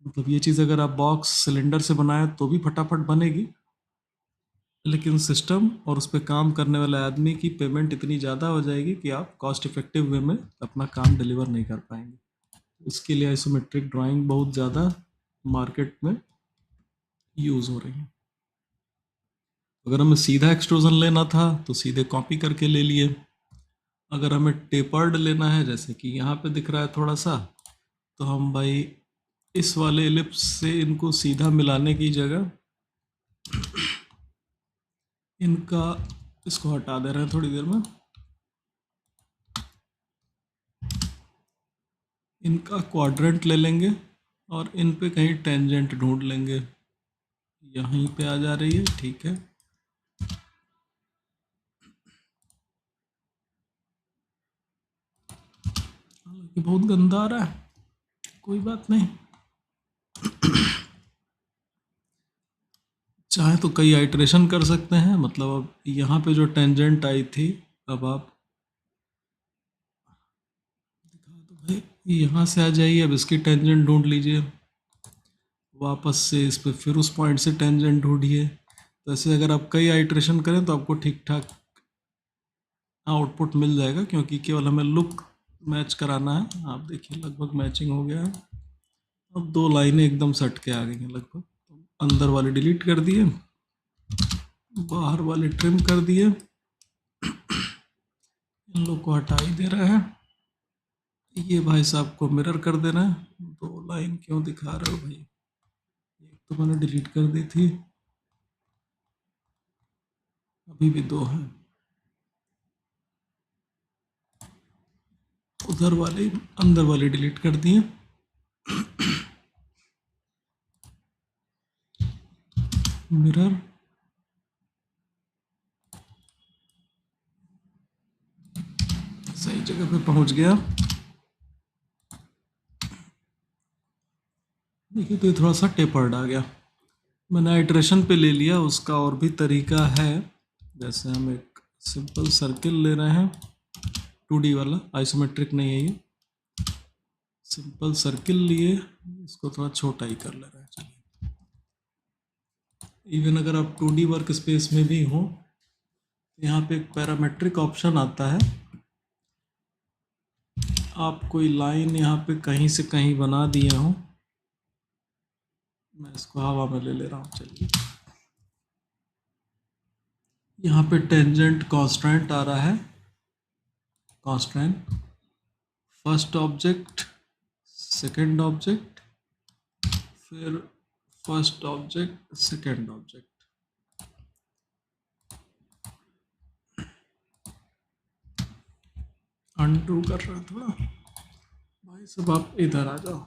मतलब ये चीज़ अगर आप बॉक्स सिलेंडर से बनाए तो भी फटाफट बनेगी, लेकिन सिस्टम और उस पर काम करने वाले आदमी की पेमेंट इतनी ज़्यादा हो जाएगी कि आप कॉस्ट इफेक्टिव वे में अपना काम डिलीवर नहीं कर पाएंगे। इसके लिए आइसोमेट्रिक ड्राइंग बहुत ज़्यादा मार्केट में यूज़ हो रही है। अगर हमें सीधा एक्सट्रूजन लेना था तो सीधे कॉपी करके ले लिए। अगर हमें टेपर्ड लेना है, जैसे कि यहाँ पे दिख रहा है थोड़ा सा, तो हम भाई इस वाले एलिप्स से इनको सीधा मिलाने की जगह इनका इसको हटा दे रहे हैं थोड़ी देर में, इनका क्वाड्रेंट ले लेंगे और इन पे कहीं टेंजेंट ढूंढ लेंगे। यहीं पे आ जा रही है, ठीक है। हालांकि बहुत गंदा आ रहा है, कोई बात नहीं। चाहे तो कई आइट्रेशन कर सकते हैं, मतलब अब यहाँ पे जो टेंजेंट आई थी, अब आप भाई यहाँ से आ जाइए, अब इसकी टेंजेंट ढूंढ लीजिए, वापस से इस पे फिर उस पॉइंट से टेंजेंट ढूंढिए। तो ऐसे अगर आप कई आइट्रेशन करें तो आपको ठीक ठाक आउटपुट मिल जाएगा, क्योंकि केवल हमें लुक मैच कराना है। आप देखिए लगभग मैचिंग हो गया है। अब 2 लाइनें एकदम सट के आ गई हैं लगभग। अंदर वाले डिलीट कर दिए, बाहर वाले ट्रिम कर दिए, इन लोग को हटा ही दे रहे हैं। ये भाई साहब को मिरर कर देना है। 2 लाइन क्यों दिखा रहे हो भाई, एक तो मैंने डिलीट कर दी थी, अभी भी 2 हैं। उधर वाले अंदर वाले डिलीट कर दिए। मिरर, सही जगह पे पहुंच गया। देखिए तो ये थोड़ा सा टेपर्ड आ गया। मैंने आइट्रेशन पे ले लिया, उसका और भी तरीका है। जैसे हम एक सिंपल सर्किल ले रहे हैं, 2D वाला, आइसोमेट्रिक नहीं है ये। सिंपल सर्किल लिए, इसको थोड़ा छोटा ही कर ले रहे हैं। चलिए, इवन अगर आप 2D वर्क स्पेस में भी हो, यहाँ पे एक पैरामेट्रिक ऑप्शन आता है। आप कोई लाइन यहाँ पे कहीं से कहीं बना दिए हो, मैं इसको हवा में ले रहा हूँ। चलिए, यहाँ पे टेंजेंट कांस्टेंट आ रहा है, constant first object, second object, फिर first object, second object. Undo कर रहा है थोड़ा, भाई सब आप इधर आ जाओ।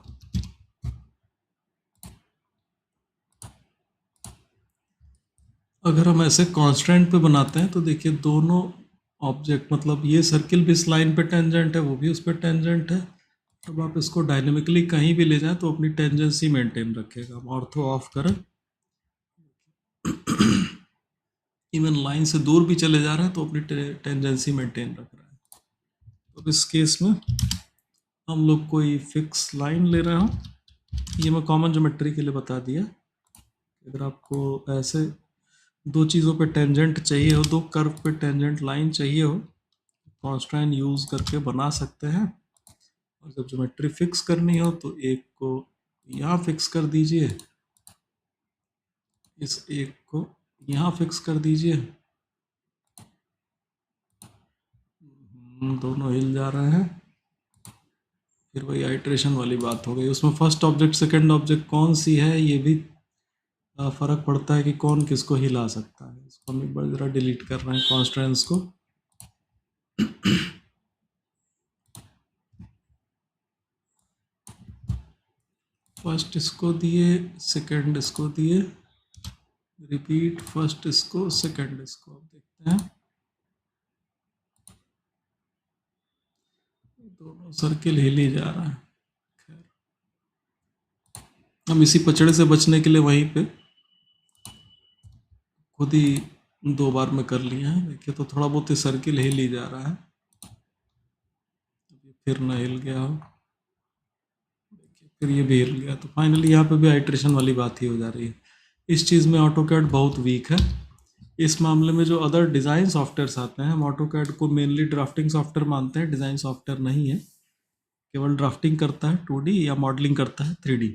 अगर हम ऐसे कांस्टेंट पे बनाते हैं तो देखिए दोनों ऑब्जेक्ट, मतलब ये सर्किल भी इस लाइन पे टेंजेंट है, वो भी उस पर टेंजेंट है। अब आप इसको डायनेमिकली कहीं भी ले जाएं तो अपनी टेंजेंसी मेंटेन रखेगा। हम ऑर्थो ऑफ करें, इवन लाइन से दूर भी चले जा रहे हैं तो अपनी टेंजेंसी मेंटेन रख रहा है। तो इस केस में हम लोग कोई फिक्स लाइन ले रहे हो, ये मैं कॉमन ज्योमेट्री के लिए बता दिया। अगर आपको ऐसे 2 चीज़ों पे टेंजेंट चाहिए हो, 2 कर्व पे टेंजेंट लाइन चाहिए हो, कॉन्स्टेंट यूज़ करके बना सकते हैं। और जब ज्योमेट्री फिक्स करनी हो तो एक को यहाँ फिक्स कर दीजिए, इस एक को यहाँ फिक्स कर दीजिए। दोनों हिल जा रहे हैं, फिर वही आइट्रेशन वाली बात हो गई। उसमें फर्स्ट ऑब्जेक्ट सेकंड ऑब्जेक्ट कौन सी है, ये भी फ़र्क पड़ता है कि कौन किसको हिला सकता है। इसको हम एक बार ज़रा डिलीट कर रहे हैं कॉन्स्टेंट्स को। फर्स्ट इसको दिए, सेकंड इसको दिए, रिपीट फर्स्ट इसको सेकंड इसको। अब देखते हैं दोनों सर्किल हिल ही जा रहा है। खैर, हम इसी पचड़े से बचने के लिए वहीं पे खुद ही 2 बार में कर लिया है। देखिए तो थोड़ा बहुत ही सर्किल हिल ही जा रहा है। फिर ना हिल गया हो, देखिए फिर ये भी हिल गया। तो फाइनली यहाँ पे भी आइट्रेशन वाली बात ही हो जा रही है। इस चीज़ में ऑटोकैड बहुत वीक है। इस मामले में जो अदर डिज़ाइन सॉफ्टवेयर्स आते हैं, हम ऑटोकैड को मेनली ड्राफ्टिंग सॉफ्टवेयर मानते हैं, डिज़ाइन सॉफ्टवेयर नहीं है। केवल ड्राफ्टिंग करता है 2D या मॉडलिंग करता है 3D।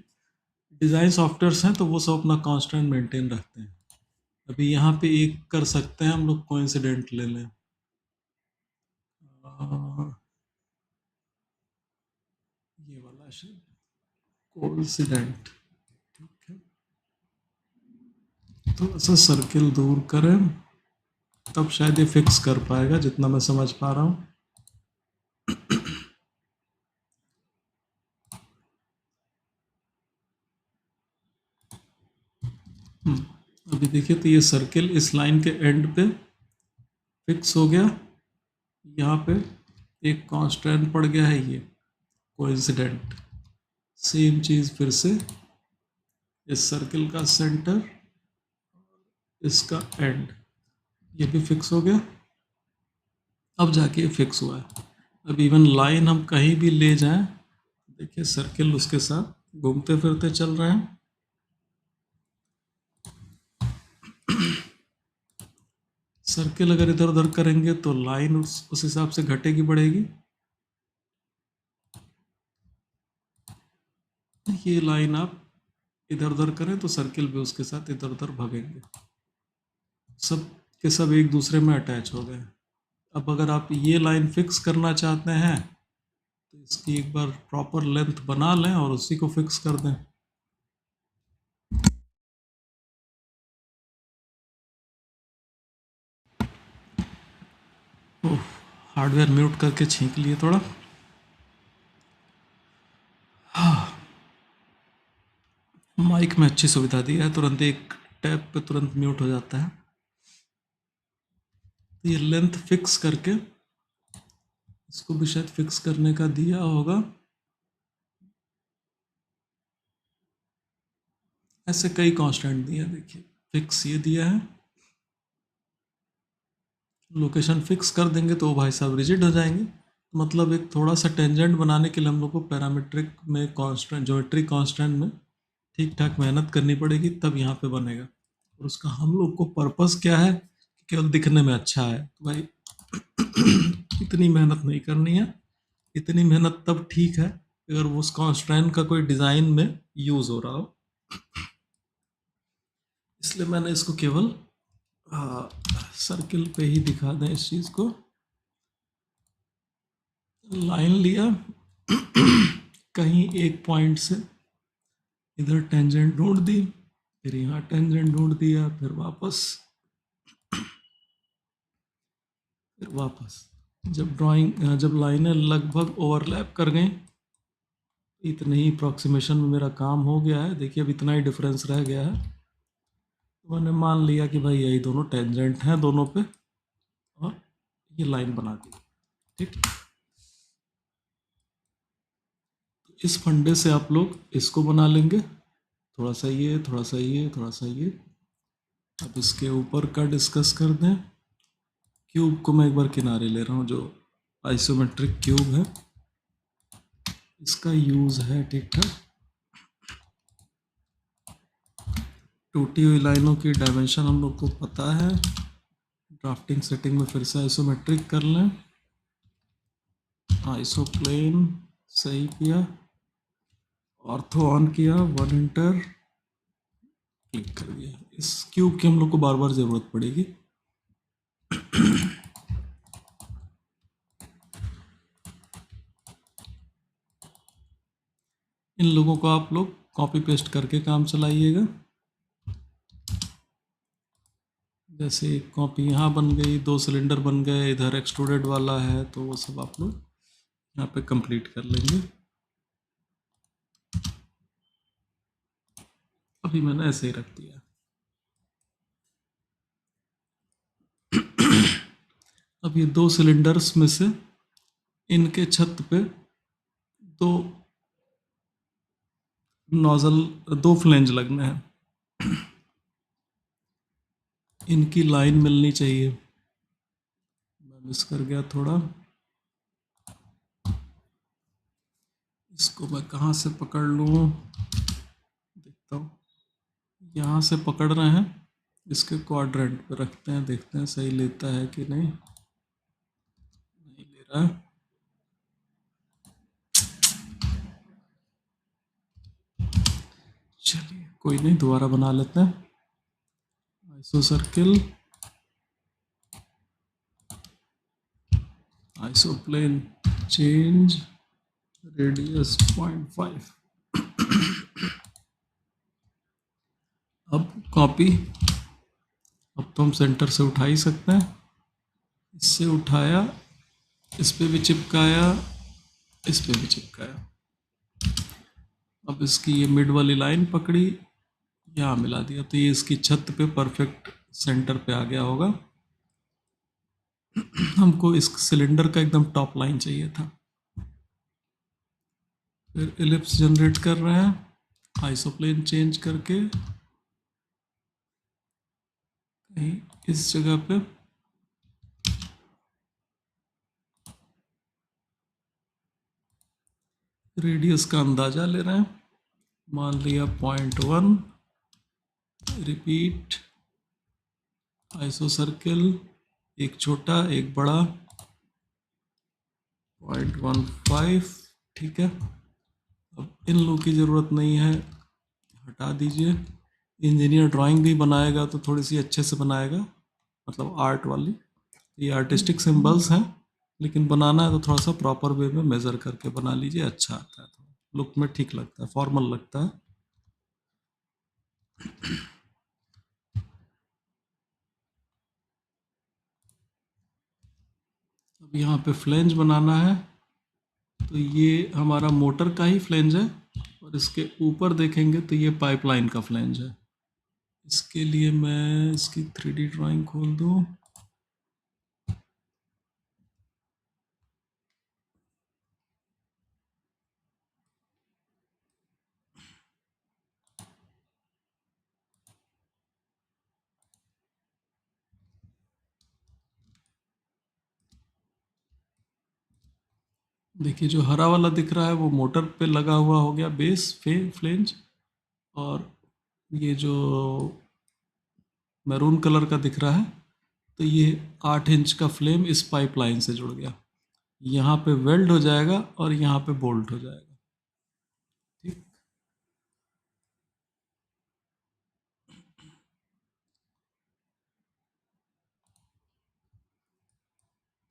डिज़ाइन सॉफ्टवेयर्स हैं तो वो सब अपना कांस्टेंट मेंटेन रखते हैं। अभी यहाँ पे एक कर सकते हैं हम लोग, कोइंसिडेंट ले लें। ये वाला कोइंसिडेंट, ठीक है। थोड़ा सा सर्किल दूर करें तब शायद ये फिक्स कर पाएगा, जितना मैं समझ पा रहा हूँ। अभी देखिए तो ये सर्किल इस लाइन के एंड पे फिक्स हो गया। यहाँ पे एक कांस्टेंट पड़ गया है, ये कोइंसिडेंट। सेम चीज़ फिर से इस सर्किल का सेंटर, इसका एंड, ये भी फिक्स हो गया। अब जाके फिक्स हुआ है। अब इवन लाइन हम कहीं भी ले जाएं, देखिए सर्किल उसके साथ घूमते फिरते चल रहे हैं। सर्किल अगर इधर उधर करेंगे तो लाइन उस हिसाब से घटेगी बढ़ेगी। ये लाइन आप इधर उधर करें तो सर्किल भी उसके साथ इधर उधर भागेंगे। सब के सब एक दूसरे में अटैच हो गए। अब अगर आप ये लाइन फिक्स करना चाहते हैं तो इसकी एक बार प्रॉपर लेंथ बना लें और उसी को फिक्स कर दें। ओह, हार्डवेयर म्यूट करके छींक लिए थोड़ा। माइक में अच्छी सुविधा दी है, तुरंत एक टैप पे तुरंत म्यूट हो जाता है। तो ये लेंथ फिक्स करके इसको भी शायद फिक्स करने का दिया होगा। ऐसे कई कांस्टेंट दिए हैं, देखिए फिक्स ये दिया है। लोकेशन फिक्स कर देंगे तो वो भाई साहब रिजिड हो जाएंगे। मतलब एक थोड़ा सा टेंजेंट बनाने के लिए हम लोग को पैरामीट्रिक में कांस्टेंट, ज्योमेट्रिक कांस्टेंट में ठीक ठाक मेहनत करनी पड़ेगी, तब यहाँ पे बनेगा। और उसका हम लोग को पर्पस क्या है कि केवल दिखने में अच्छा है, तो भाई इतनी मेहनत नहीं करनी है। इतनी मेहनत तब ठीक है अगर वो उस कांस्टेंट का कोई डिज़ाइन में यूज़ हो रहा हो। इसलिए मैंने इसको केवल सर्किल पे ही दिखा दें इस चीज़ को। लाइन लिया कहीं एक पॉइंट से इधर टेंजेंट ढूंढ दी, फिर यहाँ टेंजेंट ढूंढ दिया, फिर वापस, फिर वापस। जब लाइनें लगभग ओवरलैप कर गई, इतने ही अप्रॉक्सीमेशन में मेरा काम हो गया है। देखिए अब इतना ही डिफरेंस रह गया है। तो मैंने मान लिया कि भाई यही दोनों टेंजेंट हैं दोनों पे, और ये लाइन बना दी, ठीक। इस फंडे से आप लोग इसको बना लेंगे, थोड़ा सा ये, थोड़ा सा ये, थोड़ा सा ये। अब इसके ऊपर का डिस्कस कर दें। क्यूब को मैं एक बार किनारे ले रहा हूँ, जो आइसोमेट्रिक क्यूब है इसका यूज़ है ठीक ठाक। टूटी हुई लाइनों की डायमेंशन हम लोग को पता है। ड्राफ्टिंग सेटिंग में फिर से आइसोमेट्रिक कर लें, आइसोप्लेन सही किया, ऑर्थो ऑन किया, 1 एंटर, क्लिक कर दिया। इस क्यूब की हम लोग को बार बार ज़रूरत पड़ेगी। इन लोगों को आप लोग कॉपी पेस्ट करके काम चलाइएगा। जैसे एक कॉपी यहाँ बन गई, 2 सिलेंडर बन गए, इधर एक्सट्रूडेड वाला है, तो वो सब आप लोग यहाँ पे कंप्लीट कर लेंगे। अभी मैंने ऐसे ही रख दिया। अब ये 2 सिलेंडर्स में से इनके छत पे दो नोजल, 2 फ्लेंज लगने हैं। इनकी लाइन मिलनी चाहिए। मैं मिस कर गया थोड़ा। इसको मैं कहाँ से पकड़ लूँ, देखता हूँ। यहाँ से पकड़ रहे हैं, इसके क्वाड्रेंट पे रखते हैं, देखते हैं सही लेता है कि नहीं। नहीं ले रहा है। चलिए कोई नहीं, दोबारा बना लेते हैं। Iso circle, iso plane change, radius 0.5। अब कॉपी, अब तो हम सेंटर से उठा ही सकते हैं। इससे उठाया, इस पे भी चिपकाया, इस पे भी चिपकाया। अब इसकी ये मिड वाली लाइन पकड़ी, यहाँ मिला दिया, तो ये इसकी छत पे परफेक्ट सेंटर पे आ गया होगा। हमको इस सिलेंडर का एकदम टॉप लाइन चाहिए था। फिर एलिप्स जनरेट कर रहे हैं, आइसोप्लेन चेंज करके कहीं इस जगह पे रेडियस का अंदाजा ले रहे हैं। मान लिया 0.1। रिपीट, आइसो सर्किल, एक छोटा एक बड़ा, 0.15। ठीक है, अब इन लोग की ज़रूरत नहीं है, हटा दीजिए। इंजीनियर ड्राइंग भी बनाएगा तो थोड़ी सी अच्छे से बनाएगा, मतलब आर्ट वाली। ये आर्टिस्टिक सिंबल्स हैं, लेकिन बनाना है तो थोड़ा सा प्रॉपर वे में मेज़र करके बना लीजिए, अच्छा आता है, थोड़ा लुक में ठीक लगता है, फॉर्मल लगता है। अब यहाँ पे फ्लेंज बनाना है, तो ये हमारा मोटर का ही फ्लेंज है, और इसके ऊपर देखेंगे तो ये पाइपलाइन का फ्लेंज है। इसके लिए मैं इसकी 3D ड्राइंग खोल दूँ। देखिए जो हरा वाला दिख रहा है वो मोटर पे लगा हुआ हो गया बेस फ्लेंज, और ये जो मैरून कलर का दिख रहा है, तो ये 8 इंच का फ्लेम इस पाइपलाइन से जुड़ गया। यहाँ पे वेल्ड हो जाएगा और यहाँ पे बोल्ट हो जाएगा। ठीक,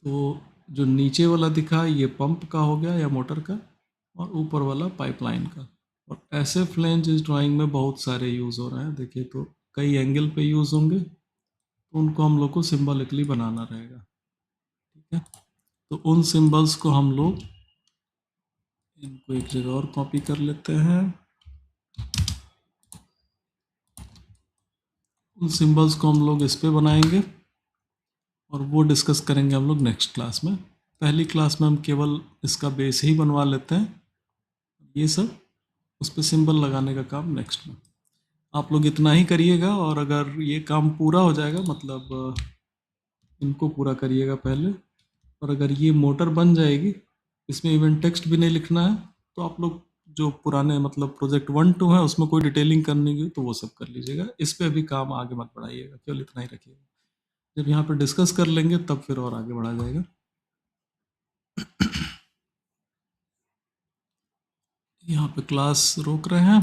तो जो नीचे वाला दिखा ये पंप का हो गया या मोटर का, और ऊपर वाला पाइपलाइन का। और ऐसे फ्लेंज इस ड्राइंग में बहुत सारे यूज़ हो रहे हैं, देखिए तो कई एंगल पे यूज़ होंगे, तो उनको हम लोग को सिम्बॉलिकली बनाना रहेगा। ठीक है, तो उन सिंबल्स को हम लोग इनको एक जगह और कॉपी कर लेते हैं। उन सिंबल्स को हम लोग इस पे बनाएंगे, और वो डिस्कस करेंगे हम लोग नेक्स्ट क्लास में। पहली क्लास में हम केवल इसका बेस ही बनवा लेते हैं, ये सब उस पर सिंबल लगाने का काम नेक्स्ट में। आप लोग इतना ही करिएगा, और अगर ये काम पूरा हो जाएगा, मतलब इनको पूरा करिएगा पहले, और अगर ये मोटर बन जाएगी, इसमें इवेंट टेक्स्ट भी नहीं लिखना है, तो आप लोग जो पुराने मतलब प्रोजेक्ट 1-2 है उसमें कोई डिटेलिंग करनी है तो वो सब कर लीजिएगा। इस पे अभी काम आगे मत बढ़ाइएगा, केवल इतना ही रखिएगा। जब यहाँ पे डिस्कस कर लेंगे तब फिर और आगे बढ़ा जाएगा। यहाँ पे क्लास रोक रहे हैं।